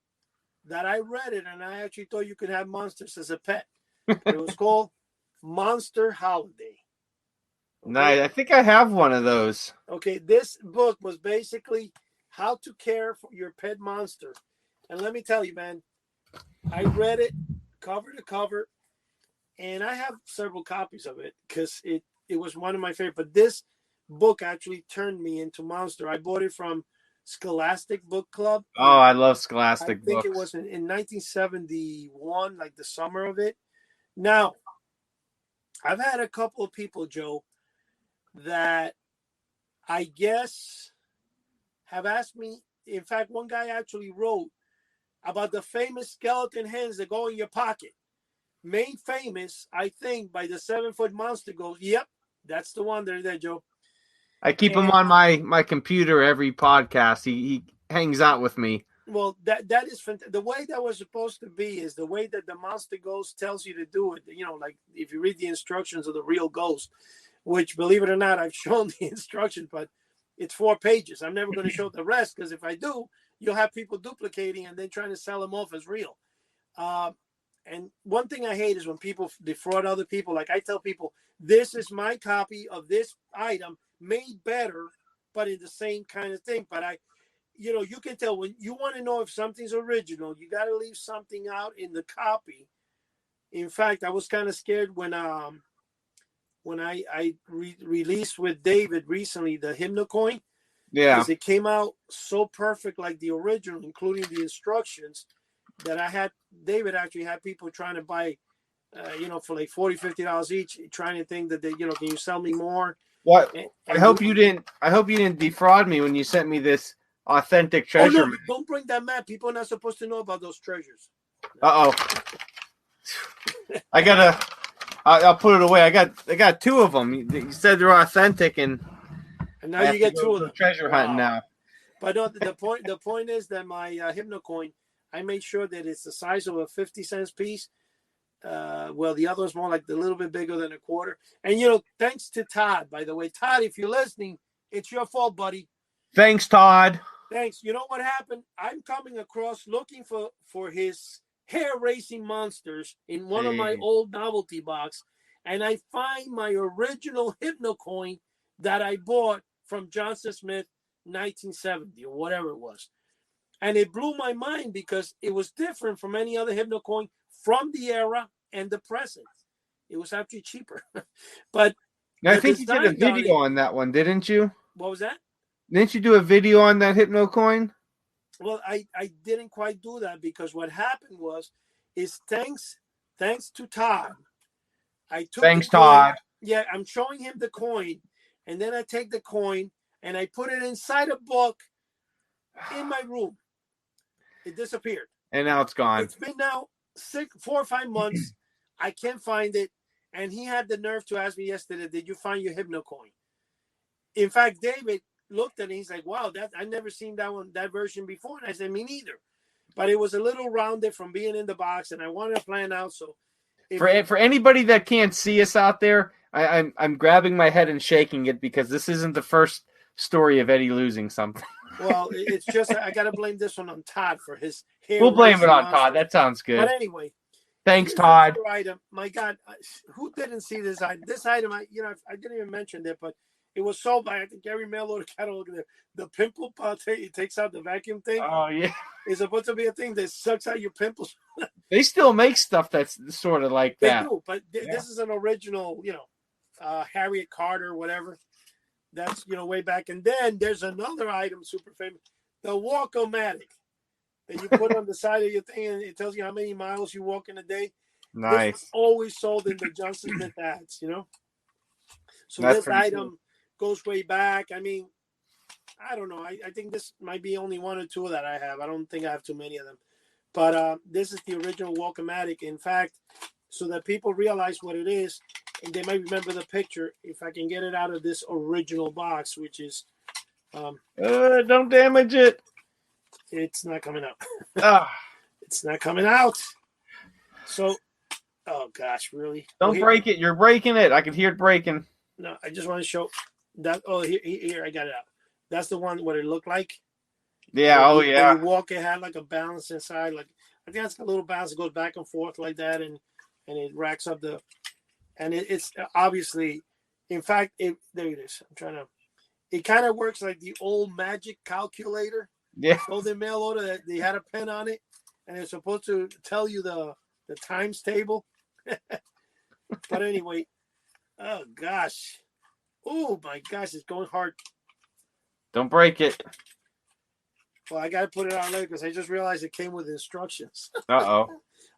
that I read it and I actually thought you could have monsters as a pet. It was called Monster Holiday. Okay? Nice. I think I have one of those. Okay, this book was basically how to care for your pet monster. And let me tell you, man, I read it cover to cover, and I have several copies of it because it was one of my favorite. But this book actually turned me into monster. I bought it from Scholastic Book Club. Oh, I love Scholastic books. I think it was in 1971, like the summer of it. Now, I've had a couple of people, Joe, that I guess have asked me. In fact, one guy actually wrote about the famous skeleton hands that go in your pocket. Made famous, I think, by the 7-foot monster ghost. Yep, that's the one there, Joe. I keep him on my computer every podcast. He hangs out with me. Well, that is fantastic. The way that was supposed to be is the way that the monster ghost tells you to do it. You know, like if you read the instructions of the real ghost, which, believe it or not, I've shown the instructions, but it's 4 pages. I'm never going to show the rest because if I do, you'll have people duplicating and then trying to sell them off as real. And one thing I hate is when people defraud other people. Like I tell people, this is my copy of this item made better, but in the same kind of thing. But you can tell when you want to know if something's original, you got to leave something out in the copy. In fact, I was kind of scared when I released with David recently the Hypnocoin. Yeah. Because it came out so perfect like the original, including the instructions, that David actually had people trying to buy, for like $40, $50 each, trying to think that can you sell me more? What? I hope you didn't defraud me when you sent me this authentic treasure. Oh no, don't bring that map. People are not supposed to know about those treasures. Uh-oh. I'll put it away. I got 2 of them. You said they're authentic, and now you get 2 of them. Treasure hunting now. But no, the point is that my Hypnocoin, I made sure that it's the size of a 50-cent piece. Well, the other is more like a little bit bigger than a quarter. And thanks to Todd, by the way. Todd, if you're listening, it's your fault, buddy. Thanks, Todd. Thanks. You know what happened? I'm coming across looking for his hair racing monsters in one of my old novelty box, and I find my original Hypnocoin that I bought from Johnson Smith 1970 or whatever it was. And it blew my mind because it was different from any other Hypnocoin from the era and the present. It was actually cheaper. But I think you did a video on that one, didn't you? What was that? Didn't you do a video on that Hypnocoin? Well, I didn't quite do that because what happened is thanks to Todd. Thanks, Todd. Yeah, I'm showing him the coin, and then I take the coin and I put it inside a book in my room. It disappeared. And now it's gone. It's been now 4 or 5 months. I can't find it. And he had the nerve to ask me yesterday, did you find your Hypnocoin? In fact, David looked at it. He's like, wow, I've never seen that version before. And I said, me neither. But it was a little rounded from being in the box, and I wanted to plan out. So for anybody that can't see us out there, I'm grabbing my head and shaking it because this isn't the first story of Eddie losing something. Well, it's just I got to blame this one on Todd for his hair. We'll blame it on Todd. That sounds good. But anyway, thanks, Todd. Item. My God, who didn't see this item? This item, I didn't even mention it, but it was sold by, I think, every mail order catalog. The pimple pot, it takes out the vacuum thing. Oh yeah, it's supposed to be a thing that sucks out your pimples. They still make stuff that's sort of like that. They do, but this is an original, Harriet Carter, whatever. That's way back. And then there's another item super famous, the Walk-O-Matic that you put on the side of your thing, and it tells you how many miles you walk in a day. Nice. This was always sold in the Johnson Smith ads, So that's this item goes way back. I mean, I don't know. I think this might be only 1 or 2 that I have. I don't think I have too many of them. But this is the original Walk-O-Matic. In fact, so that people realize what it is, and they might remember the picture, if I can get it out of this original box, which is... don't damage it. It's not coming out. It's not coming out. So, oh gosh, really? Don't break it. You're breaking it. I can hear it breaking. No, I just want to show that. Oh, here, I got it out. That's the one what it looked like. Yeah. When yeah. you walk, it had like a balance inside. Like I think that's a little balance that goes back and forth like that, and it racks up the. And it's obviously, in fact, there it is. I'm trying to. It kind of works like the old magic calculator. Yeah. So the mail order that they had a pen on it, and it's supposed to tell you the times table. But anyway, oh gosh, oh my gosh, it's going hard. Don't break it. Well, I got to put it on later because I just realized it came with instructions. Uh-oh.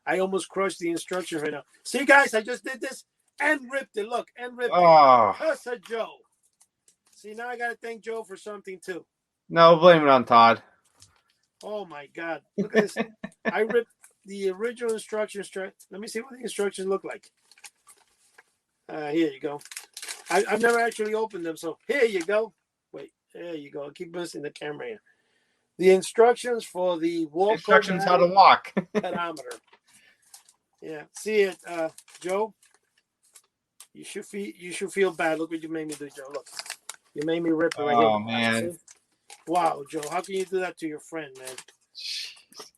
I almost crushed the instructions right now. See, guys, I just did this and ripped it. Look, and ripped it. Cuss at Joe. See, now I got to thank Joe for something, too. No, blame it on Todd. Oh, my God. Look at this. I ripped the original instructions. Let me see what the instructions look like. Here you go. I've never actually opened them, so here you go. Wait, there you go. I keep missing the camera here. The instructions for the instructions how to walk pedometer. Yeah, see it, Joe. You should feel bad. Look what you made me do, Joe. Look, you made me rip it right here. Oh man! Wow, Joe, how can you do that to your friend, man?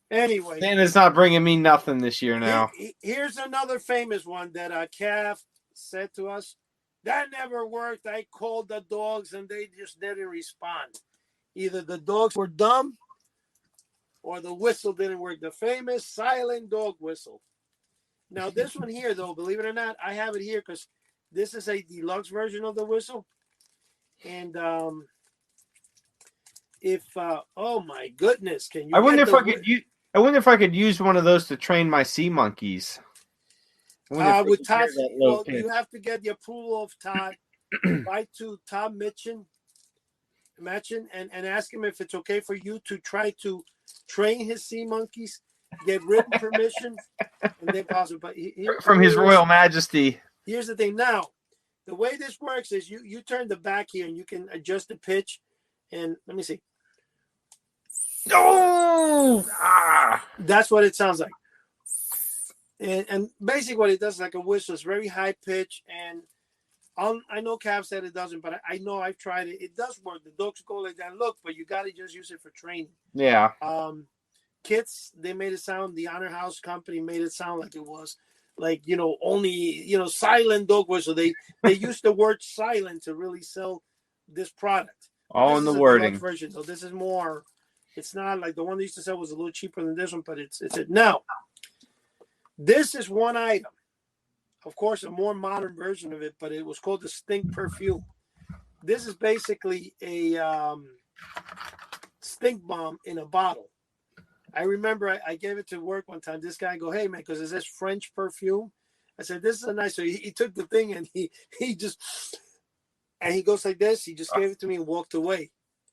Anyway, Santa's not bringing me nothing this year now. Here's another famous one that Cav said to us. That never worked. I called the dogs and they just didn't respond. Either the dogs were dumb or the whistle didn't work. The famous silent dog whistle. Now, this one here, though, believe it or not, I have it here because this is a deluxe version of the whistle. And oh my goodness, can you? I wonder if I could use one of those to train my sea monkeys. With Todd, well, you have to get the approval of Todd. Write to Todd Mitchin and ask him if it's okay for you to try to train his sea monkeys, get written permission, and then possibly. But from His Royal Majesty. Here's the thing. Now, the way this works is you turn the back here and you can adjust the pitch. And let me see. Oh, that's what it sounds like. And basically what it does is like a whistle. It's very high pitch. And I know Cav said it doesn't, but I know I've tried it. It does work. The dogs go like that. Look, but you got to just use it for training. Yeah. Kits, they made it sound, the Honor House company made it sound like it was like, only, silent dog whistle. They used the word silent to really sell this product. All in the wording. Version, so this is more, it's not like the one they used to sell was a little cheaper than this one, but it's it. Now, this is one item. Of course, a more modern version of it, but it was called the Stink Perfume. This is basically a stink bomb in a bottle. I remember I gave it to work one time. This guy go, hey, man, because it says French perfume. I said, this is a nice. So he took the thing and he just, and he goes like this. He just gave it to me and walked away.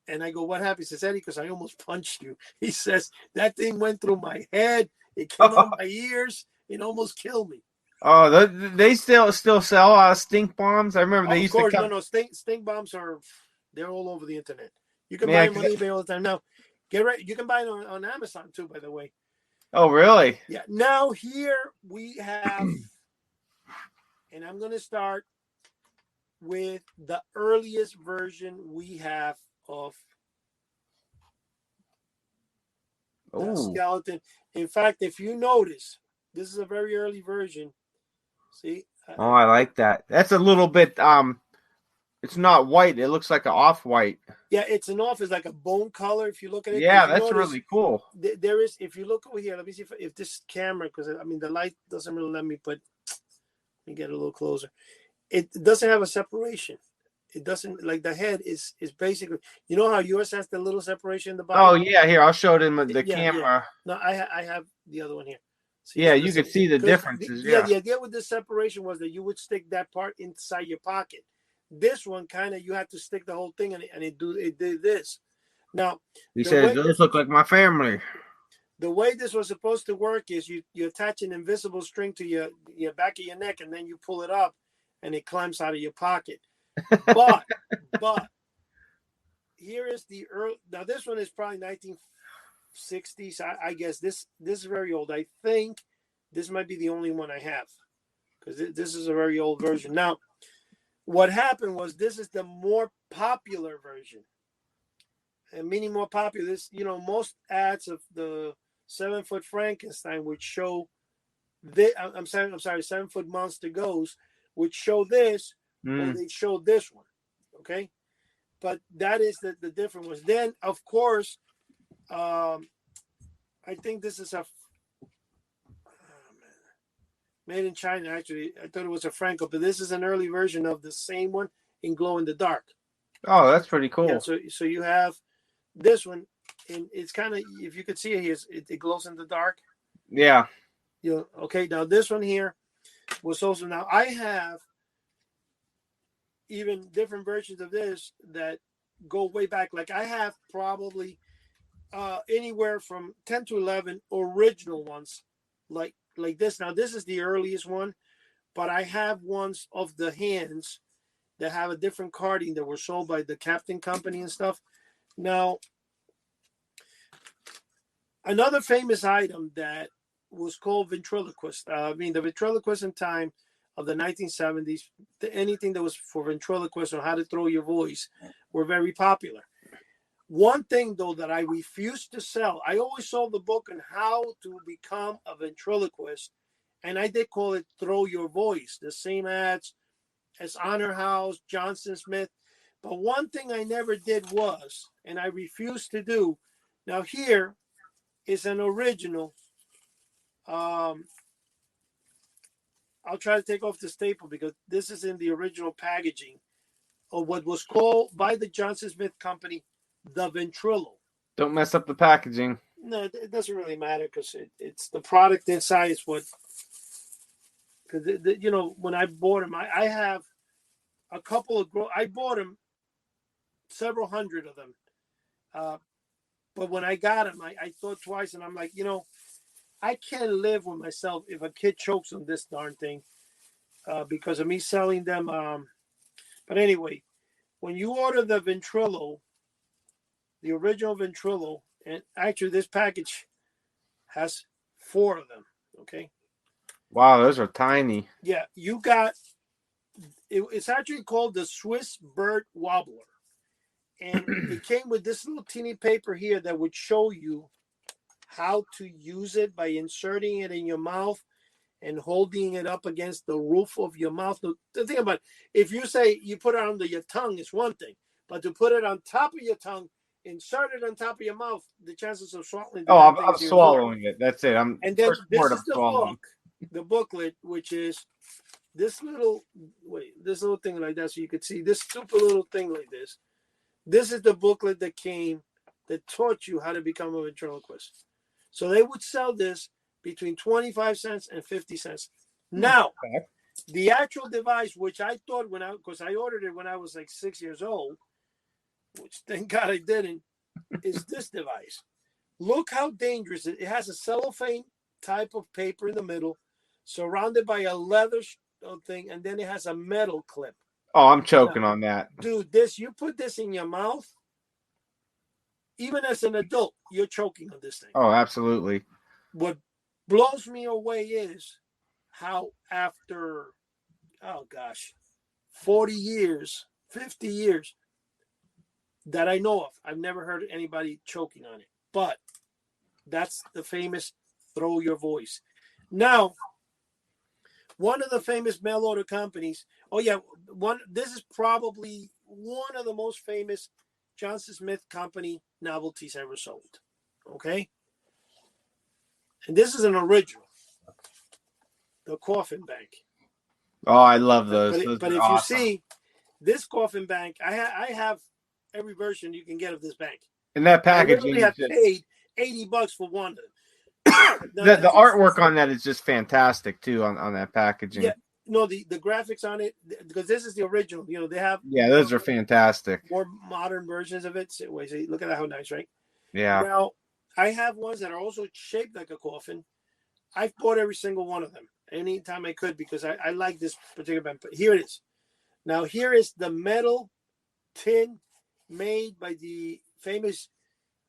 And I go, what happened? He says, Eddie, because I almost punched you. He says, that thing went through my head. It came on my ears. It almost killed me. Oh, they still sell stink bombs. I remember they used to come. No, stink bombs they're all over the internet. You can buy them on eBay all the time. Now, get ready. You can buy it on Amazon too, by the way. Oh, really? Yeah. Now here we have, and I'm going to start with the earliest version we have of the skeleton. In fact, if you notice, this is a very early version. See? Oh, I like that. That's a little bit, it's not white. It looks like an off-white. Yeah, it's like a bone color. If you look at it. Yeah, that's really cool. There is, if you look over here, let me see if this camera, because the light doesn't really let me, but let me get a little closer. It doesn't have a separation. It doesn't, like the head is basically, you know how yours has the little separation in the bottom? Oh, yeah, here, I'll show it in the camera. Yeah. No, I have the other one here. See, yeah, you could see the differences. The idea with this separation was that you would stick that part inside your pocket. This one kind of, you have to stick the whole thing and it did this. Now, he said, those look like my family. The way this was supposed to work is you attach an invisible string to your back of your neck and then you pull it up and it climbs out of your pocket. But here is the early. Now this one is probably 1960s. I guess this is very old. I think this might be the only one I have because this is a very old version. Now, what happened was this is the more popular version, and meaning more popular. This, most ads of the 7-foot Frankenstein would show this. I'm sorry, 7-foot Monster Goes would show this. Or they showed this one, okay? But that is the difference. Was then, of course, I think this is made in China. Actually, I thought it was a Franco, but this is an early version of the same one in glow in the dark. Oh, that's pretty cool. Yeah, so you have this one, and it's kind of, if you could see it here, it glows in the dark. Yeah. Okay, now this one here was also, now I have even different versions of this that go way back. Like I have probably anywhere from 10 to 11 original ones like this. Now this is the earliest one, but I have ones of the hands that have a different carding that were sold by the Captain Company and stuff. Now, another famous item that was called ventriloquist. The ventriloquist in time of the 1970s, anything that was for ventriloquist or how to throw your voice were very popular. One thing, though, that I refused to sell, I always sold the book on how to become a ventriloquist, and I did call it Throw Your Voice, the same ads as Honor House, Johnson Smith. But one thing I never did was, and I refused to do, now here is an original. I'll try to take off the staple because this is in the original packaging of what was called by the Johnson Smith Company the Ventrilo. Don't mess up the packaging. No, it doesn't really matter because it's the product inside is what. Because when I bought them, I have a couple of I bought them, several hundred of them. But when I got them, I thought twice, and I'm like, I can't live with myself if a kid chokes on this darn thing because of me selling them. But anyway, when you order the Ventrilo, the original Ventrilo, and actually this package has 4 of them, okay? Wow, those are tiny. Yeah, you got, it's actually called the Swiss Bird Wobbler. And it came with this little teeny paper here that would show you how to use it by inserting it in your mouth and holding it up against the roof of your mouth. The thing about it, if you say you put it under your tongue, it's one thing. But to put it on top of your tongue, insert it on top of your mouth, the chances of swallowing. Oh, I'm swallowing it. That's it. And then this is the book, the booklet, which is this little thing like that, so you could see this stupid little thing like this. This is the booklet that taught you how to become a ventriloquist. So they would sell this between 25 cents and 50 cents. Now, the actual device, which I thought because I ordered it when I was like 6 years old, which thank God I didn't, is this device. Look how dangerous it is. It has a cellophane type of paper in the middle, surrounded by a leather thing, and then it has a metal clip. Oh, I'm choking on that. Dude, you put this in your mouth, even as an adult, you're choking on this thing. Oh, absolutely. What blows me away is how after, 40 years, 50 years, that I know of, I've never heard anybody choking on it. But that's the famous Throw Your Voice. Now, one of the famous mail order companies, this is probably one of the most famous Johnson Smith Company novelties ever sold. Okay? And this is an original. The Coffin Bank. Oh, I love those. But if awesome. You see, this Coffin Bank, I have every version you can get of this bank. And that packaging. I have paid $80 for one of them. The artwork on that is just fantastic too on that packaging. Yeah, no, the graphics on it, because this is the original. They have those are fantastic. More modern versions of it. Wait, look at that, how nice, right? Yeah. Now I have ones that are also shaped like a coffin. I've bought every single one of them anytime I could because I like this particular band. But here it is. Now here is the metal tin made by the famous,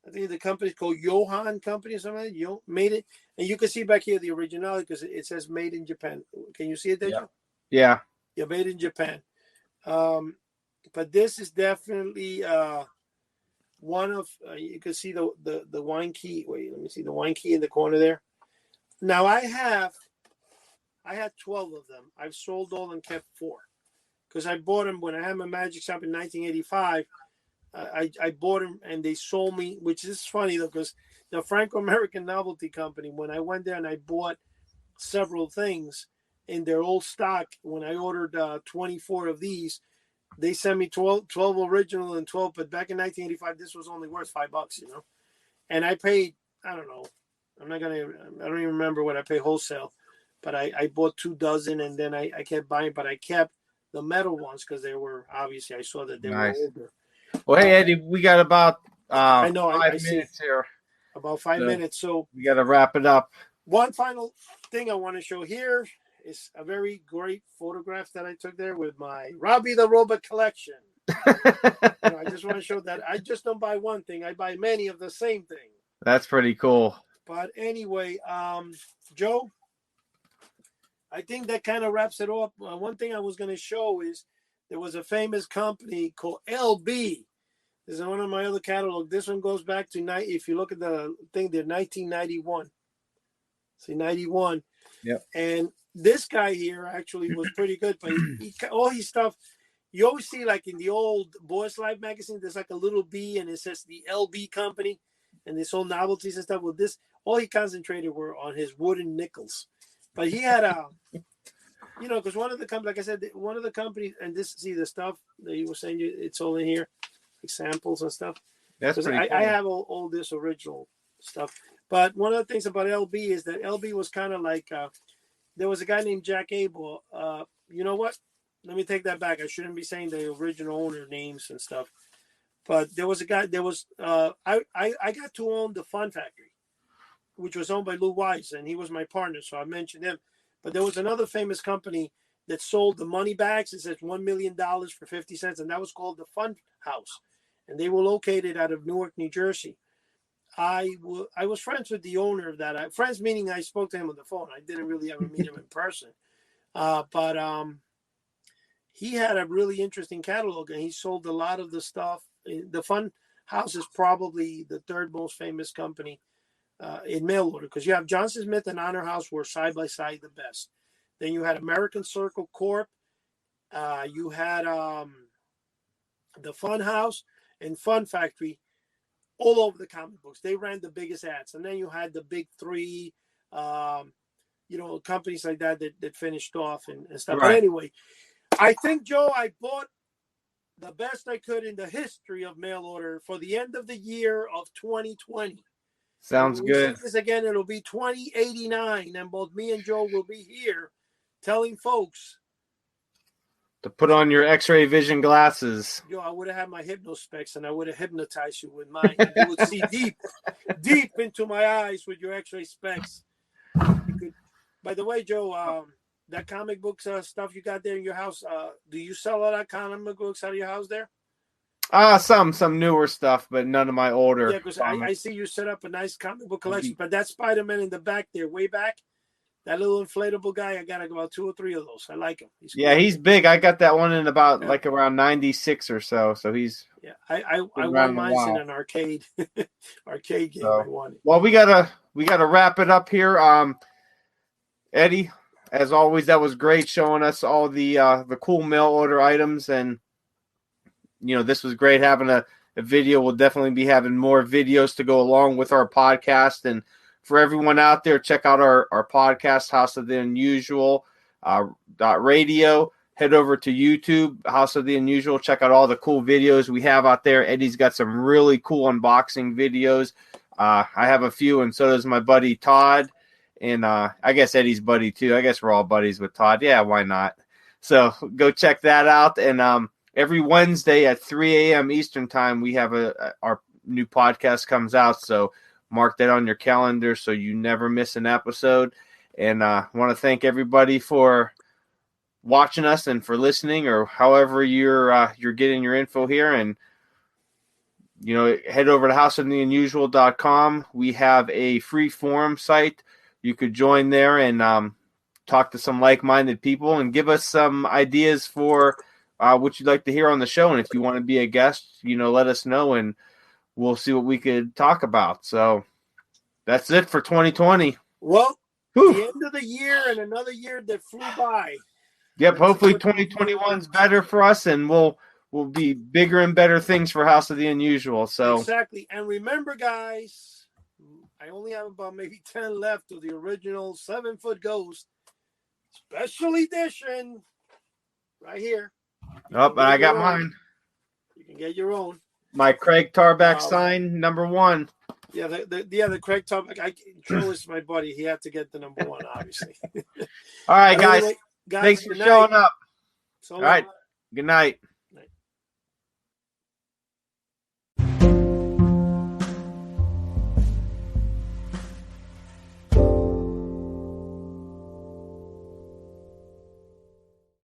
I think the company's called Johan Company or something. Made it, and you can see back here the originality because it says "Made in Japan." Can you see it there? Yeah. Yeah, made in Japan. But this is definitely one of. You can see the wine key. Wait, let me see the wine key in the corner there. Now I had 12 of them. I've sold all and kept 4 because I bought them when I had my magic shop in 1985. I bought them and they sold me, which is funny though, because the Franco-American Novelty Company, when I went there and I bought several things in their old stock, when I ordered 24 of these, they sent me 12 original and 12, but back in 1985, this was only worth $5, And I paid, I don't know, I don't even remember what I paid wholesale, but I bought 2 dozen, and then I kept buying, but I kept the metal ones because they were, obviously, I saw that they were older. Well, hey, Eddie, we got about I know, 5 I see. minutes here. About 5 minutes. So we got to wrap it up. One final thing I want to show here is a very great photograph that I took there with my Robbie the Robot collection. I just want to show that I just don't buy one thing. I buy many of the same thing. That's pretty cool. But anyway, Joe, I think that kind of wraps it up. One thing I was going to show is there was a famous company called LB. This is one of my other catalog. This one goes back to, if you look at the thing, they're 1991. See, 91. Yep. And this guy here actually was pretty good, but all his stuff, you always see like in the old Boys Life magazine, there's like a little B and it says the LB company, and they sold novelties and stuff. With this, all he concentrated were on his wooden nickels. But he had because one of the companies, like I said, one of the companies, and the stuff that he was saying, it's all in here, examples and stuff. That's pretty cool. I have all this original stuff. But one of the things about LB is that LB was kind of like, there was a guy named Jack Abel. You know what? Let me take that back. I shouldn't be saying the original owner names and stuff. But there was a guy, I got to own the Fun Factory, which was owned by Lou Wise, and he was my partner, so I mentioned him. But there was another famous company that sold the money bags. It says $1 million for 50 cents, and that was called the Fun House. And they were located out of Newark, New Jersey. I was friends with the owner of that. Friends meaning I spoke to him on the phone. I didn't really ever meet him in person. But he had a really interesting catalog, and he sold a lot of the stuff. The Fun House is probably the third most famous company in mail order, because you have Johnson Smith and Honor House were side by side the best. Then you had American Circle Corp. You had the Fun House and Fun Factory. All over the comic books. They ran the biggest ads. And then you had the big three, companies like that finished off and stuff. Right. But anyway, I think, Joe, I bought the best I could in the history of mail order for the end of the year of 2020. Sounds good. This again, it'll be 2089, and both me and Joe will be here telling folks to put on your X-ray vision glasses. I would have had my hypnospecs, and I would have hypnotized you with mine. You would see deep into my eyes with your X-ray specs. By the way, Joe, that comic books stuff you got there in your house, do you sell all that comic books out of your house there? Some newer stuff, but none of my older. Yeah, because I see you set up a nice comic book collection. But that Spider-Man in the back there, way back, that little inflatable guy, I got about 2 or 3 of those. I like him. He's big. I got that one in about around 96 or so. So he's I won mine in an arcade game. I won it. Well, we gotta wrap it up here. Eddie, as always, that was great showing us all the cool mail order items, and this was great having a video. We'll definitely be having more videos to go along with our podcast. And for everyone out there, check out our podcast, House of the Unusual .radio. Head over to YouTube, House of the Unusual. Check out all the cool videos we have out there. Eddie's got some really cool unboxing videos. I have a few, and so does my buddy Todd. And I guess Eddie's buddy too. I guess we're all buddies with Todd. Yeah, why not? So go check that out. And every Wednesday at 3 a.m. Eastern time, we have our new podcast comes out. So mark that on your calendar so you never miss an episode. And I want to thank everybody for watching us and for listening, or however you're getting your info here. And head over to houseoftheunusual.com. We have a free forum site. You could join there and talk to some like-minded people and give us some ideas for what you'd like to hear on the show. And if you want to be a guest, let us know, and we'll see what we could talk about. So that's it for 2020. Well, the end of the year and another year that flew by. Yep. Hopefully 2021's better for us, and we'll be bigger and better things for House of the Unusual. So exactly. And remember, guys, I only have about maybe 10 left of the original 7-foot Ghost special edition right here. Oh, but I got mine. You can get your own. My Craig Tarback sign, number 1. Yeah, the Craig topic. Joe is my buddy. He had to get the number one, obviously. All right, guys. Anyway, Thanks for showing up. So all right. Good night.